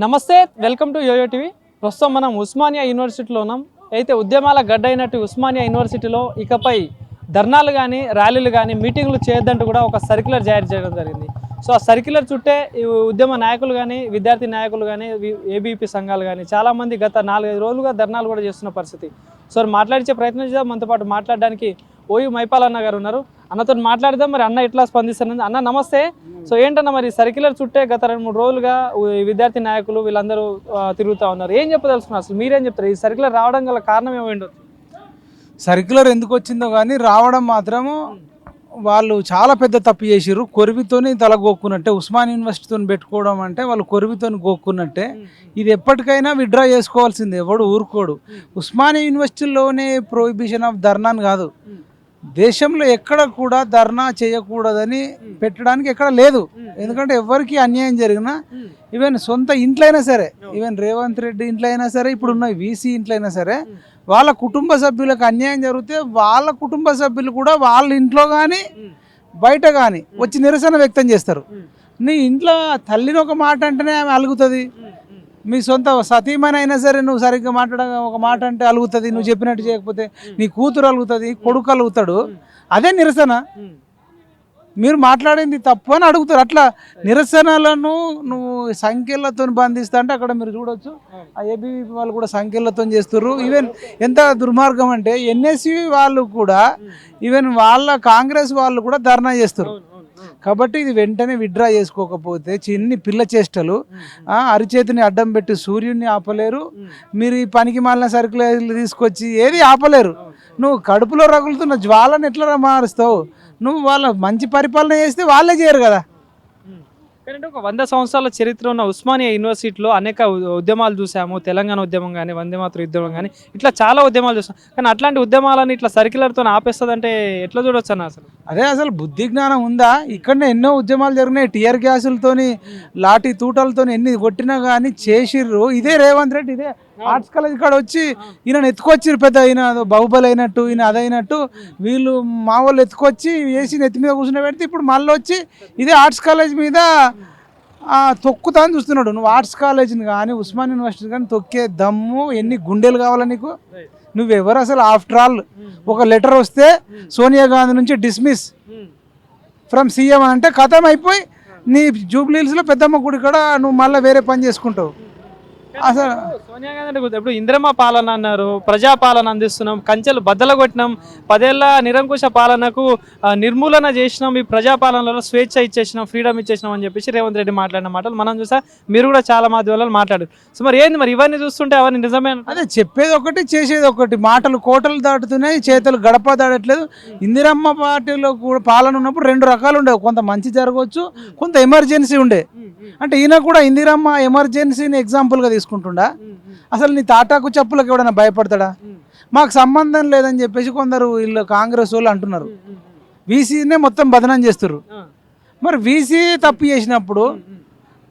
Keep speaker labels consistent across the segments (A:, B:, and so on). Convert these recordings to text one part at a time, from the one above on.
A: నమస్తే, welcome to yo-yo TV. ప్రస్తుతం మనం ఉస్మానియా యూనివర్సిటీలో ఉన్నాం. అయితే ఉద్యమాల గడ్డ అయినట్టు ఉస్మానియా యూనివర్సిటీలో ఇకపై ధర్నాలు కానీ ర్యాలీలు కానీ మీటింగ్లు చేయొద్దంటూ కూడా ఒక సర్క్యులర్ జారీ చేయడం జరిగింది. సో ఆ సర్క్యులర్ చుట్టే ఈ ఉద్యమ నాయకులు కానీ విద్యార్థి నాయకులు కానీ ఏబీపీ సంఘాలు కానీ చాలామంది గత 4-5 రోజులుగా ధర్నాలు కూడా చేస్తున్న పరిస్థితి. సో మాట్లాడించే ప్రయత్నం చేద్దాం. మనతో పాటు మాట్లాడడానికి ఓయూ మైపాల్ అన్న గారు ఉన్నారు. అన్నతో మాట్లాడదాం. మరి అన్న ఎట్లా స్పందిస్తున్నది? అన్న నమస్తే. సో ఏంటన్నా మరి సర్క్యులర్ చుట్టే గత 2-3 రోజులుగా విద్యార్థి నాయకులు వీళ్ళందరూ తిరుగుతూ ఉన్నారు. ఏం చెప్పదలుచుకున్నారు? అసలు మీరేం చెప్తారు? ఈ సర్క్యులర్ రావడం గల కారణం ఏమైందో?
B: సర్క్యులర్ ఎందుకు వచ్చిందో కానీ రావడం మాత్రము వాళ్ళు చాలా పెద్ద తప్పు చేసిర్రు. కొరివితోని తల గోక్కున్నట్టే. ఉస్మాన్ యూనివర్సిటీతో పెట్టుకోవడం అంటే వాళ్ళు కొరివితోని గోక్కున్నట్టే. ఇది ఎప్పటికైనా విత్డ్రా చేసుకోవాల్సిందే, ఎవడు ఊరుకోడు. ఉస్మాన్ యూనివర్సిటీలోనే ప్రొహిబిషన్ ఆఫ్ ధర్నాని కాదు, దేశంలో ఎక్కడ కూడా ధర్నా చేయకూడదని పెట్టడానికి ఎక్కడ లేదు. ఎందుకంటే ఎవరికి అన్యాయం జరిగినా, ఈవెన్ సొంత ఇంట్లో అయినా సరే, ఈవెన్ రేవంత్ రెడ్డి ఇంట్లో అయినా సరే, ఇప్పుడున్న వీసీ ఇంట్లో అయినా సరే, వాళ్ళ కుటుంబ సభ్యులకు అన్యాయం జరిగితే వాళ్ళ కుటుంబ సభ్యులు కూడా వాళ్ళ ఇంట్లో కానీ బయట కానీ వచ్చి నిరసన వ్యక్తం చేస్తారు. నీ ఇంట్లో తల్లిని ఒక మాట అంటేనే ఆమె అలుగుతుంది. మీ సొంత సతీమణి అయినా సరే నువ్వు సరిగ్గా ఒక మాట అంటే అలుగుతుంది, నువ్వు చెప్పినట్టు చేయకపోతే. నీ కూతురు అలుగుతుంది, కొడుకు అలుగుతాడు. అదే నిరసన. మీరు మాట్లాడింది తప్పు అని అడుగుతారు. అట్లా నిరసనలను నువ్వు సంఖ్యలతో బంధిస్తా అంటే అక్కడ మీరు చూడొచ్చు. ఆ ఏబీవీపీ వాళ్ళు కూడా సంఖ్యలతో చేస్తున్నారు. ఈవెన్ ఎంత దుర్మార్గం అంటే ఎన్ఎస్యూ వాళ్ళు కూడా, ఈవెన్ వాళ్ళ కాంగ్రెస్ వాళ్ళు కూడా ధర్నా చేస్తారు. కాబట్టి ఇది వెంటనే విత్డ్రా చేసుకోకపోతే చిన్ని పిల్ల చేష్టలు, అరిచేతిని అడ్డం పెట్టి సూర్యుడిని ఆపలేరు. మీరు ఈ పనికి మాలిన సరుకులు తీసుకొచ్చి ఏది ఆపలేరు. నువ్వు కడుపులో రగులుతున్న జ్వాలను ఎట్లా మారుస్తావు? నువ్వు వాళ్ళ మంచి పరిపాలన చేస్తే వాళ్ళే చేయరు కదా.
A: కానీ ఒక 100 సంవత్సరాల చరిత్ర ఉన్న ఉస్మానియా యూనివర్సిటీలో అనేక ఉద్యమాలు చూసాము. తెలంగాణ ఉద్యమం కానీ, వందే మాతరం ఉద్యమం కానీ, ఇట్లా చాలా ఉద్యమాలు చూసాం. కానీ అట్లాంటి ఉద్యమాలని ఇట్లా సర్క్యులర్తో ఆపేస్తుందంటే ఎట్లా చూడొచ్చు అన్న?
B: అసలు బుద్ధి జ్ఞానం ఉందా? ఇక్కడనే ఎన్నో ఉద్యమాలు జరిగినాయి. టియర్ గ్యాసులతోని, లాఠీ తూటలతో ఎన్ని కొట్టినా కానీ చేసిర్రు. ఇదే రేవంత్ రెడ్డి, ఇదే ఆర్ట్స్ కాలేజ్ ఇక్కడ వచ్చి ఈయన ఎత్తుకొచ్చిర్రు. పెద్ద ఈయన బాహుబలి అయినట్టు, ఈయన అదైనట్టు వీళ్ళు మా వాళ్ళు ఎత్తుకొచ్చి వేసి నెత్తి మీద కూర్చుని పెడితే ఇప్పుడు మళ్ళీ వచ్చి ఇదే ఆర్ట్స్ కాలేజ్ మీద తొక్కుతా అని చూస్తున్నాడు. నువ్వు ఆర్ట్స్ కాలేజీని కానీ ఉస్మాన్ యూనివర్సిటీ కానీ తొక్కే దమ్ము ఎన్ని గుండెలు కావాలా నీకు? నువ్వెవరు అసలు? ఆఫ్టర్ ఆల్ ఒక లెటర్ వస్తే సోనియా గాంధీ నుంచి డిస్మిస్ ఫ్రమ్ సీఎం అంటే ఖతం అయిపోయి నీ జూబ్లీహిల్స్లో పెద్దమ్మ గుడి కూడా నువ్వు మళ్ళీ వేరే పని చేసుకుంటావు. అసలు
A: సోనియా గాంధీ ఇప్పుడు ఇందిరమ్మ పాలన అన్నారు, ప్రజాపాలన అందిస్తున్నాం, కంచెలు బద్దలు కొట్టినాం, 10 ఏళ్ల నిరంకుశ పాలనకు నిర్మూలన చేసినాం, ఈ ప్రజాపాలనలో స్వేచ్ఛ ఇచ్చేసినాం, ఫ్రీడమ్ ఇచ్చేసినాం అని చెప్పేసి రేవంత్ రెడ్డి మాట్లాడిన మాటలు మనం చూసా. మీరు కూడా చాలా మాధ్యమాలలో మాట్లాడారు. సో మరి ఏంది మరి ఇవన్నీ చూస్తుంటే అవన్నీ నిజమే?
B: అదే చెప్పేది ఒకటి, చేసేది ఒకటి. మాటలు కోటలు దాటుతున్నాయి, చేతులు గడప దాడట్లేదు. ఇందిరమ్మ పార్టీలో కూడా పాలన ఉన్నప్పుడు 2 రకాలు ఉండేవి. కొంత మంచి జరగవచ్చు, కొంత ఎమర్జెన్సీ ఉండే. అంటే ఈయన కూడా ఇందిరమ్మ ఎమర్జెన్సీని ఎగ్జాంపుల్గా తీసుకుంటుండా? అసలు నీ తాటాకు చెప్పులకు ఎవడైనా భయపడతాడా? మాకు సంబంధం లేదని చెప్పేసి కొందరు వీళ్ళు కాంగ్రెస్ వాళ్ళు అంటున్నారు. వీసీనే మొత్తం బదనం చేస్తున్నారు. మరి వీసీ తప్పు చేసినప్పుడు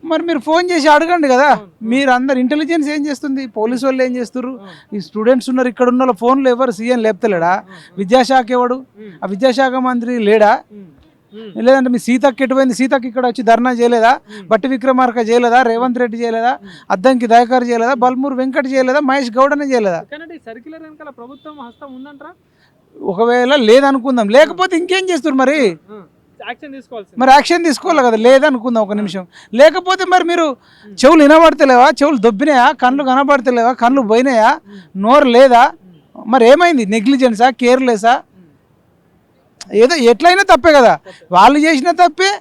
B: మరి మీరు ఫోన్ చేసి అడగండి కదా. మీరు అందరు ఇంటెలిజెన్స్ ఏం చేస్తుంది? పోలీసు వాళ్ళు ఏం చేస్తున్నారు? ఈ స్టూడెంట్స్ ఉన్నారు, ఇక్కడ ఉన్న ఫోన్లు ఎవరు సీఎం లేపుతలేడా? విద్యాశాఖ ఎవడు? ఆ విద్యాశాఖ మంత్రి లేడా? లేదంటే మీ సీతకి ఎటువైంది? సీతకి ఇక్కడ వచ్చి ధర్నా చేయలేదా? బట్టి విక్రమార్క చేయలేదా? రేవంత్ రెడ్డి చేయలేదా? అద్దంకి దయాకర్ చేయలేదా? బల్మూరు వెంకట్ చేయలేదా? మహేష్ గౌడనే చేయలేదా? ఒకవేళ లేదనుకుందాం, లేకపోతే ఇంకేం చేస్తారు? మరి యాక్షన్ తీసుకోవాలి కదా. లేదనుకుందాం ఒక నిమిషం. లేకపోతే మరి మీరు చెవులు వినబడతలేవా? చెవులు దొబ్బినాయా? కళ్ళు కనబడతలేవా? కళ్ళు పోయినాయా? నోరు లేదా? మరి ఏమైంది? నెగ్లిజెన్సా? కేర్లెసా? ఏదో ఎట్లయినా తప్పే కదా. వాళ్ళు చేసిన తప్పే.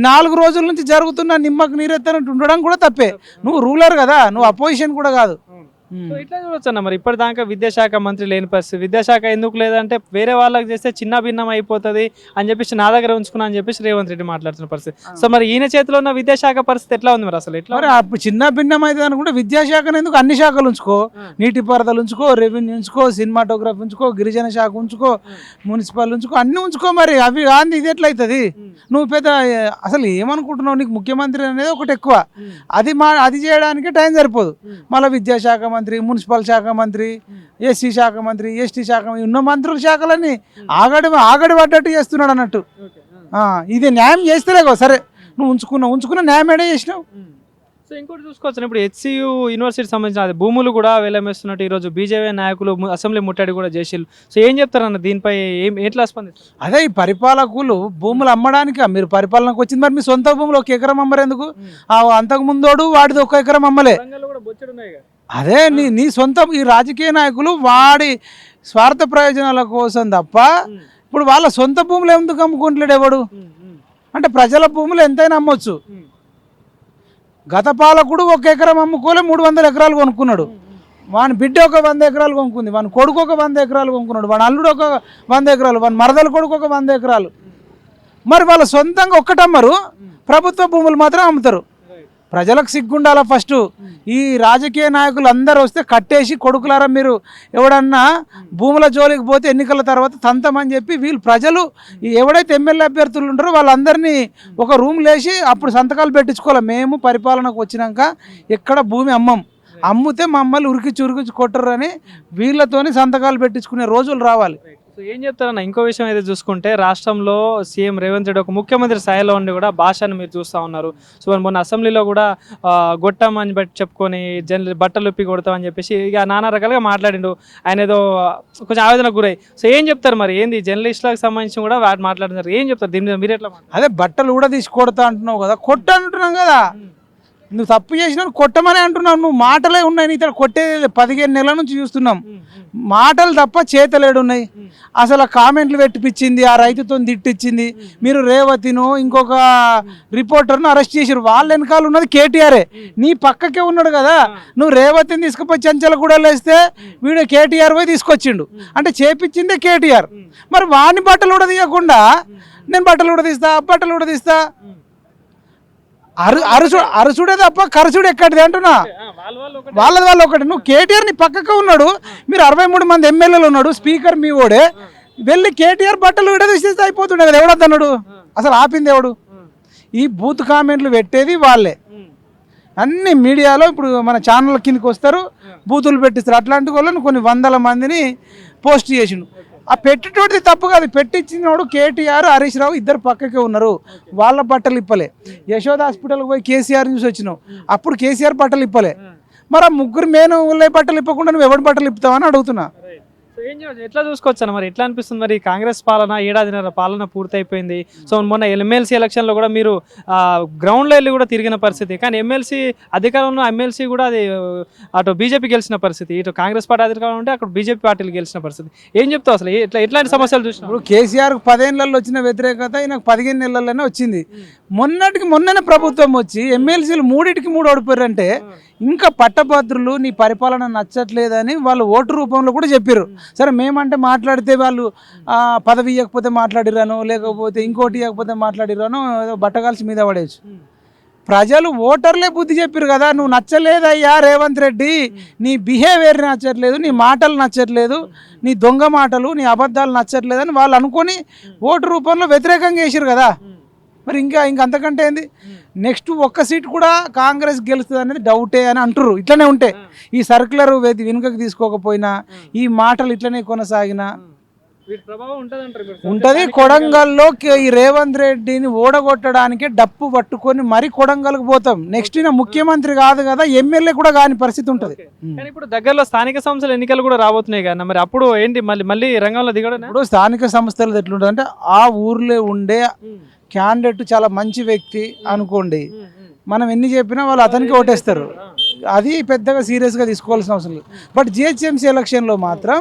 B: 4 రోజుల నుంచి జరుగుతున్న నిమ్మకు నీరెత్తనట్టు ఉండడం కూడా తప్పే. నువ్వు రూలర్ కదా, నువ్వు అపోజిషన్ కూడా కాదు.
A: ఇట్లా చూడొచ్చు అన్న. మరి ఇప్పటిదాకా విద్యాశాఖ మంత్రి లేని పరిస్థితి. విద్యాశాఖ ఎందుకు లేదంటే వేరే వాళ్ళకి చేస్తే చిన్న భిన్నం అయిపోతుంది అని చెప్పేసి నా దగ్గర ఉంచుకున్నా అని చెప్పేసి రేవంత్ రెడ్డి మాట్లాడుతున్న పరిస్థితి. సో మరి ఈయన చేతిలో ఉన్న విద్యాశాఖ పరిస్థితి ఎట్లా ఉంది మరి? అసలు ఎట్లా
B: మరి చిన్న భిన్నం అయితే అనుకుంటే విద్యాశాఖను ఎందుకు? అన్ని శాఖలు ఉంచుకో. నీటిపారుదల ఉంచుకో, రెవెన్యూ ఉంచుకో, సినిమాటోగ్రఫీ ఉంచుకో, గిరిజన శాఖ ఉంచుకో, మున్సిపల్ ఉంచుకో, అన్ని ఉంచుకో. మరి అవి గాంధీ ఇది ఎట్లయితుంది? నువ్వు పెద్ద అసలు ఏమనుకుంటున్నావు? నీకు ముఖ్యమంత్రి అనేది ఒకటి ఎక్కువ. అది చేయడానికి టైం సరిపోదు. మళ్ళీ విద్యాశాఖ మంత్రి, మున్సిపల్ శాఖ మంత్రి, ఎస్సీ శాఖ మంత్రి, ఎస్టీ శాఖ ఉన్న మంత్రుల శాఖలన్నీ ఆగడి పడ్డట్టు చేస్తున్నాడు అన్నట్టు. ఇది న్యాయం చేస్తేలే కదా. సరే నువ్వు ఉంచుకున్న న్యాయం ఏడే చేసినావు.
A: సో ఇంకోటి చూసుకోవచ్చు ఇప్పుడు హెచ్సియు యూనివర్సిటీ సంబంధించిన అది భూములు కూడా వేలమేస్తున్నట్టు ఈరోజు బీజేపీ నాయకులు అసెంబ్లీ ముట్టడి కూడా చేసిళ్ళు. సో ఏం చెప్తారన్న దీనిపై ఎట్లా స్పందిస్తారు?
B: అదే ఈ పరిపాలకులు భూములు అమ్మడానికి మీరు పరిపాలనకు వచ్చింది, మరి మీ సొంత భూములు 1 ఎకరం అమ్మరు ఎందుకు? అంతకు ముందోడు వాడిది 1 ఎకరం అమ్మలే. అదే నీ సొంత ఈ రాజకీయ నాయకులు వాడి స్వార్థ ప్రయోజనాల కోసం తప్ప ఇప్పుడు వాళ్ళ సొంత భూములు ఎందుకు అమ్ముకుంటలేడు ఎవడు? అంటే ప్రజల భూములు ఎంతైనా అమ్మొచ్చు. గత పాలకుడు 1 ఎకరం అమ్ముకోలే 300 ఎకరాలు కొనుక్కున్నాడు. వాని బిడ్డ ఒక 100 ఎకరాలు కొనుక్కుంది, వాని కొడుకు ఒక 100 ఎకరాలు కొనుక్కున్నాడు, వాని అల్లుడు ఒక 100 ఎకరాలు, వాని మరదల కొడుకు ఒక 100 ఎకరాలు. మరి వాళ్ళ సొంతంగా ఒక్కటమ్మరు, ప్రభుత్వ భూములు మాత్రం అమ్ముతారు. ప్రజలకు సిగ్గుండాల. ఫస్ట్ ఈ రాజకీయ నాయకులు అందరూ వస్తే కట్టేసి కొడుకులారా మీరు ఎవడన్నా భూముల జోలికి పోతే ఎన్నికల తర్వాత తంతమని చెప్పి వీళ్ళు ప్రజలు ఎవడైతే ఎమ్మెల్యే అభ్యర్థులు ఉంటారో వాళ్ళందరినీ ఒక రూమ్ లేసి అప్పుడు సంతకాలు పెట్టించుకోవాలి. మేము పరిపాలనకు వచ్చినాక ఎక్కడ భూమి అమ్మితే మమ్మల్ని ఉరికిచి కొట్టరు అని వీళ్ళతోని సంతకాలు పెట్టించుకునే రోజులు రావాలి.
A: సో ఏం చెప్తారన్న ఇంకో విషయం అయితే చూసుకుంటే రాష్ట్రంలో సీఎం రేవంత్ రెడ్డి ఒక ముఖ్యమంత్రి స్థాయిలో ఉండి కూడా భాషను మీరు చూస్తూ ఉన్నారు. సో మొన్న అసెంబ్లీలో కూడా గొట్టమని బట్టి చెప్పుకొని బట్టలు ఉప్పి కొడతామని చెప్పేసి ఇక నానా రకాలుగా మాట్లాడిండు. ఆయన ఏదో కొంచెం ఆవేదనకు గురై. సో ఏం చెప్తారు మరి ఏంది జర్నలిస్టులకు సంబంధించి కూడా మాట్లాడుతున్నారు, ఏం చెప్తారు దీని మీద మీరు ఎట్లా?
B: అదే బట్టలు కూడా తీసి కొడతా అంటున్నావు కదా, కొట్ట అంటున్నాం కదా. నువ్వు తప్పు చేసినావు కొట్టమని అంటున్నావు. నువ్వు మాటలే ఉన్నాయి, నీతో కొట్టే 15 నెలల నుంచి చూస్తున్నాం. మాటలు తప్ప చేతలేడు ఉన్నాయి. అసలు కామెంట్లు పెట్టిపించింది, ఆ రైతుతో తిట్టించింది. మీరు రేవతిను ఇంకొక రిపోర్టర్ను అరెస్ట్ చేసారు. వాళ్ళ వెనకాల ఉన్నది కేటీఆరే, నీ పక్కకే ఉన్నాడు కదా. నువ్వు రేవతిని తీసుకుపోయి చెంచలగూడలో వేస్తే వీడు కేటీఆర్ పోయి తీసుకొచ్చిండు అంటే చేపించిందే కేటీఆర్. మరి వాడిని బట్టలు కూడా తీయకుండా నేను బట్టలు కూడా తీస్తా అరుసుడే తప్ప ఖర్చుడు ఎక్కడిది అంటున్నా. వాళ్ళది ఒకటి. నువ్వు కేటీఆర్ నీ పక్కకు ఉన్నాడు, మీరు 63 మంది ఎమ్మెల్యేలు ఉన్నాడు, స్పీకర్ మీ ఓడే, వెళ్ళి కేటీఆర్ బట్టలు విడదీస్తే అయిపోతుండే కదా. ఎవడద్దన్నాడు? అసలు ఆపింది ఎవడు? ఈ బూత్ కామెంట్లు పెట్టేది వాళ్ళే. అన్ని మీడియాలో ఇప్పుడు మన ఛానల్ కిందకి వస్తారు, బూతులు పెట్టిస్తారు. అట్లాంటి వాళ్ళని కొన్ని 100 మందిని పోస్ట్ చేసిండు. ఆ పెట్టేటోడిది తప్పు కాదు, పెట్టించినోడు కేటీఆర్ హరీష్ రావు ఇద్దరు పక్కకే ఉన్నారు. వాళ్ళ బట్టలు ఇప్పలే. యశోద హాస్పిటల్కి పోయి కేసీఆర్ చూసి వచ్చినావు, అప్పుడు కేసీఆర్ బట్టలు ఇప్పలే. మరి ఆ ముగ్గురు మేను ఊళ్ళో బట్టలు ఇప్పకుండా నువ్వు ఎవరి బట్టలు ఇప్పుతావని అడుగుతున్నా.
A: ఎట్లా చూసుకోవచ్చు మరి ఎట్లా అనిపిస్తుంది? మరి కాంగ్రెస్ పాలన 7.5 పాలన పూర్తయిపోయింది. సో మొన్న ఎమ్మెల్సీ ఎలక్షన్లో కూడా మీరు గ్రౌండ్లో వెళ్ళి కూడా తిరిగిన పరిస్థితి, కానీ ఎమ్మెల్సీ అధికారంలో ఎమ్మెల్సీ కూడా అది అటు బీజేపీ గెలిచిన పరిస్థితి, ఇటు కాంగ్రెస్ పార్టీ అధికారంలో ఉంటే అక్కడ బీజేపీ పార్టీలు గెలిచిన పరిస్థితి. ఏం చెప్తావు అసలు ఎట్లాంటి సమస్యలు చూసినా?
B: ఇప్పుడు కేసీఆర్కు 10 ఏళ్ళలో వచ్చిన వ్యతిరేకత ఈయనకు 15 నెలల్లోనే వచ్చింది. మొన్ననే ప్రభుత్వం వచ్చి ఎమ్మెల్సీలు 3టికి 3 ఓడిపోయారంటే ఇంకా పట్టభద్రులు నీ పరిపాలన నచ్చట్లేదని వాళ్ళు ఓటు రూపంలో కూడా చెప్పారు. సరే మేమంటే మాట్లాడితే వాళ్ళు పదవి ఇవ్వకపోతే మాట్లాడిరాను, లేకపోతే ఇంకోటి ఇవ్వకపోతే మాట్లాడిరాను, ఏదో బట్టగాల్సి మీద పడేయచ్చు. ప్రజలు ఓటర్లే బుద్ధి చెప్పారు కదా, నువ్వు నచ్చలేదయ్యా రేవంత్ రెడ్డి, నీ బిహేవియర్ నచ్చట్లేదు, నీ మాటలు నచ్చట్లేదు, నీ దొంగ మాటలు నీ అబద్ధాలు నచ్చట్లేదని వాళ్ళు అనుకొని ఓటు రూపంలో వ్యతిరేకంగా చేశారు కదా. మరి ఇంకా అంతకంటే ఏంది? నెక్స్ట్ 1 సీట్ కూడా కాంగ్రెస్ గెలుస్తుంది అనేది డౌటే అని అంటారు. ఇట్లనే ఉంటే ఈ సర్క్యులర్ వెనుకకు తీసుకోకపోయినా, ఈ మాటలు ఇట్లనే కొనసాగినా ఉంటది. కొడంగల్లో ఈ రేవంత్ రెడ్డిని ఓడగొట్టడానికి డప్పు పట్టుకొని మరీ కొడంగల్కి పోతాం. నెక్స్ట్ ఈయన ముఖ్యమంత్రి కాదు కదా, ఎమ్మెల్యే కూడా కాని పరిస్థితి ఉంటది.
A: కానీ ఇప్పుడు దగ్గరలో స్థానిక సంస్థల ఎన్నికలు కూడా రాబోతున్నాయి కదా, మరి అప్పుడు ఏంటి మళ్ళీ రంగంలో దిగడం?
B: ఇప్పుడు స్థానిక సంస్థలు ఎట్లుంటుంది అంటే ఆ ఊర్లో ఉండే క్యాండిడేట్ చాలా మంచి వ్యక్తి అనుకోండి, మనం ఎన్ని చెప్పినా వాళ్ళు అతనికి ఓటేస్తారు. అది పెద్దగా సీరియస్గా తీసుకోవాల్సిన అవసరం లేదు. బట్ జిహెచ్ఎంసీ ఎలక్షన్లో మాత్రం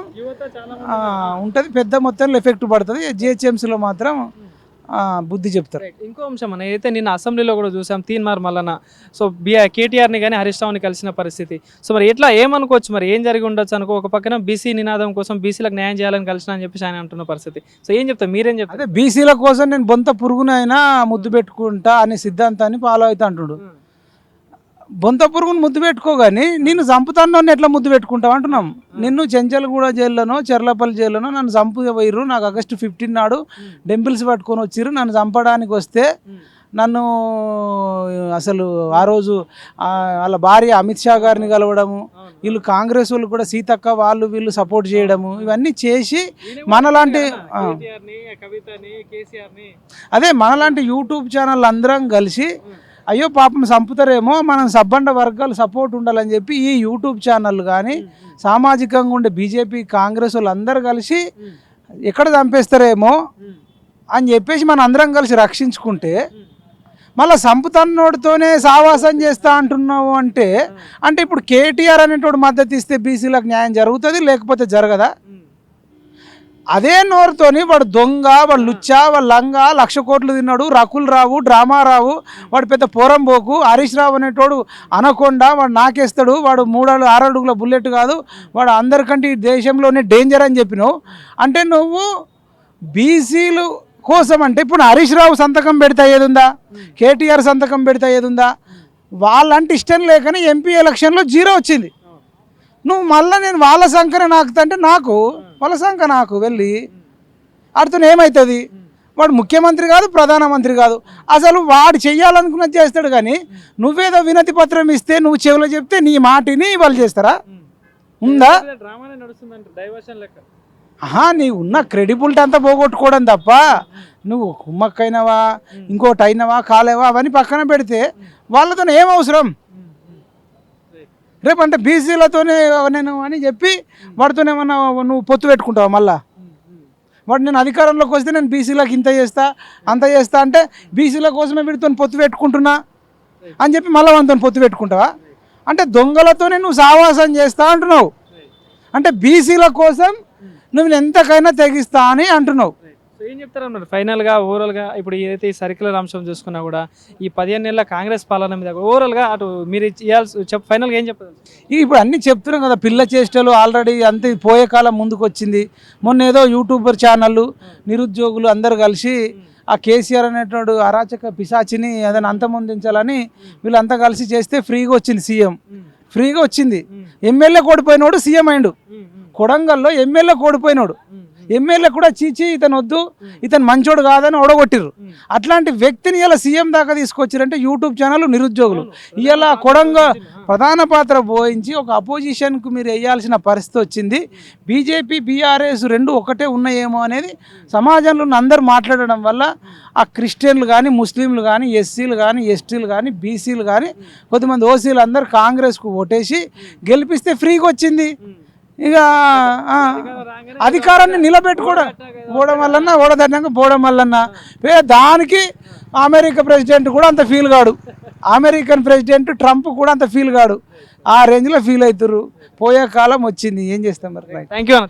B: ఉంటుంది, పెద్ద మొత్తంలో ఎఫెక్ట్ పడుతుంది. జిహెచ్ఎంసీలో మాత్రం బుద్ధి చెప్తారు.
A: ఇంకో అంశం అన్న, అయితే నిన్న అసెంబ్లీలో కూడా చూసాం తీన్మార్ మల్లన్న సో కేటీఆర్ని కానీ హరీష్ రావుని కలిసిన పరిస్థితి. సో మరి ఎట్లా ఏమనుకోవచ్చు, మరి ఏం జరిగి ఉండొచ్చు అనుకో? ఒక పక్కన బీసీ నినాదం కోసం బీసీలకు న్యాయం చేయాలని కలిసిన అని చెప్పేసి ఆయన అంటున్న పరిస్థితి. సో ఏం చెప్తారు, మీరేం చెప్తారు?
B: అదే బీసీల కోసం నేను బొంత పురుగునైనా ముద్దు పెట్టుకుంటా అనే సిద్ధాంతాన్ని ఫాలో అవుతా అంటుడు. బొంత పురుగును ముద్దు పెట్టుకోగాని నిన్ను చంపుతాను ఎట్లా ముద్దు పెట్టుకుంటావు అంటున్నాం. నిన్ను చెంచలగూడ జైల్లోనో చెర్లపల్లి జైల్లోనో నన్ను చంపపోయిర్రు, నాకు ఆగస్టు 15 నాడు డెంపిల్స్ పట్టుకొని వచ్చిర్రు, నన్ను చంపడానికి వస్తే నన్ను అసలు ఆ రోజు వాళ్ళ భార్య అమిత్ షా గారిని కలవడము, వీళ్ళు కాంగ్రెస్ వాళ్ళు కూడా సీతక్క వాళ్ళు వీళ్ళు సపోర్ట్ చేయడము, ఇవన్నీ చేసి మనలాంటి మనలాంటి యూట్యూబ్ ఛానల్ అందరం కలిసి అయ్యో పాపం చంపుతారేమో, మనం సబ్బండ వర్గాలు సపోర్ట్ ఉండాలని చెప్పి ఈ యూట్యూబ్ ఛానల్ కానీ సామాజికంగా ఉండే బీజేపీ కాంగ్రెస్ వాళ్ళు అందరూ కలిసి ఎక్కడ చంపేస్తారేమో అని చెప్పేసి మనం అందరం కలిసి రక్షించుకుంటే, మళ్ళీ సంపుతన్నోడితోనే సావాసం చేస్తా అంటున్నావు అంటే ఇప్పుడు కేటీఆర్ అనేటోడు మద్దతు ఇస్తే బీసీలకు న్యాయం జరుగుతుంది, లేకపోతే జరగదా? అదే నోరుతోని వాడు దొంగ, వాడు లుచ్చా, వాడు లంగా, 1,00,000 కోట్లు తిన్నాడు, రకుల్ రావు, డ్రామా రావు, వాడు పెద్ద పోరంబోకు, హరీష్ రావు అనేటోడు అనకుండా వాడు నాకేస్తాడు, వాడు 3 అడుగుల బుల్లెట్ కాదు, వాడు అందరికంటే ఈ దేశంలోనే డేంజర్ అని చెప్పినావు. అంటే నువ్వు బీసీలు కోసం అంటే ఇప్పుడు హరీష్ రావు సంతకం పెడితే ఏదుందా, కేటీఆర్ సంతకం పెడితే ఏదుందా? వాళ్ళంటే ఇష్టం లేకనే ఎంపీ ఎలక్షన్లో 0 వచ్చింది. నువ్వు మళ్ళీ నేను వాళ్ళ సంఖ్యనే నాకుతంటే వాళ్ళ సంఖ్య నాకు వెళ్ళి అర్థం ఏమవుతుంది? వాడు ముఖ్యమంత్రి కాదు, ప్రధానమంత్రి కాదు, అసలు వాడు చెయ్యాలనుకున్నది చేస్తాడు. కానీ నువ్వేదో వినతి పత్రం ఇస్తే నువ్వు చెవిలో చెప్తే నీ మాటిని వాళ్ళు చేస్తారా? ఉందా? నీ ఉన్న క్రెడిబిలిటీ అంతా పోగొట్టుకోవడం తప్ప నువ్వు కుమ్మక్కైనవా, ఇంకోటి అయినవా, కాలేవా అవన్నీ పక్కన పెడితే వాళ్ళతో ఏం అవసరం? రేపు అంటే బీసీలతోనే నేను అని చెప్పి వాడితోనేమన్నా నువ్వు పొత్తు పెట్టుకుంటావా? మళ్ళా వాడు నేను అధికారంలోకి వస్తే నేను బీసీలకు ఇంత చేస్తా అంత చేస్తా అంటే బీసీల కోసమే వీడితో పొత్తు పెట్టుకుంటున్నా అని చెప్పి మళ్ళీ వాళ్ళతో పొత్తు పెట్టుకుంటావా? అంటే దొంగలతోనే నువ్వు సావాసం చేస్తా అంటున్నావు. అంటే బీసీల కోసం నువ్వు ఎంతకైనా తెగిస్తా అని అంటున్నావు.
A: ఏం చెప్తారన్నారు ఫైనల్గా, ఓవరాల్గా? ఇప్పుడు ఏదైతే ఈ సర్క్యులర్ అంశం చూసుకున్నా కూడా ఈ 15 నెలల కాంగ్రెస్ పాలన మీద ఓవరాల్గా అటు మీరు ఇవ్వాల్సి ఫైనల్గా ఏం చెప్తారు?
B: ఇప్పుడు అన్నీ చెప్తున్నాం కదా, పిల్ల చేష్టలు ఆల్రెడీ అంతే పోయే కాలం ముందుకు వచ్చింది. మొన్న ఏదో యూట్యూబర్ ఛానళ్ళు, నిరుద్యోగులు అందరు కలిసి ఆ కేసీఆర్ అనేటువంటి అరాచక పిశాచిని అదని అంతమొందించాలని వీళ్ళంతా కలిసి చేస్తే ఫ్రీగా వచ్చింది సీఎం. ఫ్రీగా వచ్చింది. ఎమ్మెల్యే కోడిపోయినోడు సీఎం అయిండు. కొడంగల్లో ఎమ్మెల్యే కోడిపోయినోడు. ఎమ్మెల్యే కూడా చీచి ఇతను వద్దు, ఇతను మంచోడు కాదని ఓడగొట్టిర్రు. అట్లాంటి వ్యక్తిని ఇలా సీఎం దాకా తీసుకొచ్చారంటే యూట్యూబ్ ఛానల్ నిరుద్యోగులు. ఇలా కొడంగల్ ప్రధాన పాత్ర పోయించి ఒక అపోజిషన్కు మీరు వేయాల్సిన పరిస్థితి వచ్చింది. బీజేపీ బీఆర్ఎస్ రెండు ఒకటే ఉన్నాయేమో అనేది సమాజంలో అందరూ మాట్లాడడం వల్ల ఆ క్రిస్టియన్లు కానీ, ముస్లింలు కానీ, ఎస్సీలు కానీ, ఎస్టీలు కానీ, బీసీలు కానీ, కొంతమంది ఓసీలు అందరూ కాంగ్రెస్కు ఓటేసి గెలిపిస్తే ఫ్రీగా వచ్చింది. ఇక అధికారాన్ని నిలబెట్టుకోవడం వల్లన్నా ఓడదన్నాక పోవడం వల్లన్నా దానికి అమెరికా ప్రెసిడెంట్ కూడా అంత ఫీల్ కాడు, అమెరికన్ ప్రెసిడెంట్ ట్రంప్ కూడా అంత ఫీల్ కాడు. ఆ రేంజ్లో ఫీల్ అవుతారు. పోయే కాలం వచ్చింది, ఏం చేస్తాం మరి.
A: Thank you.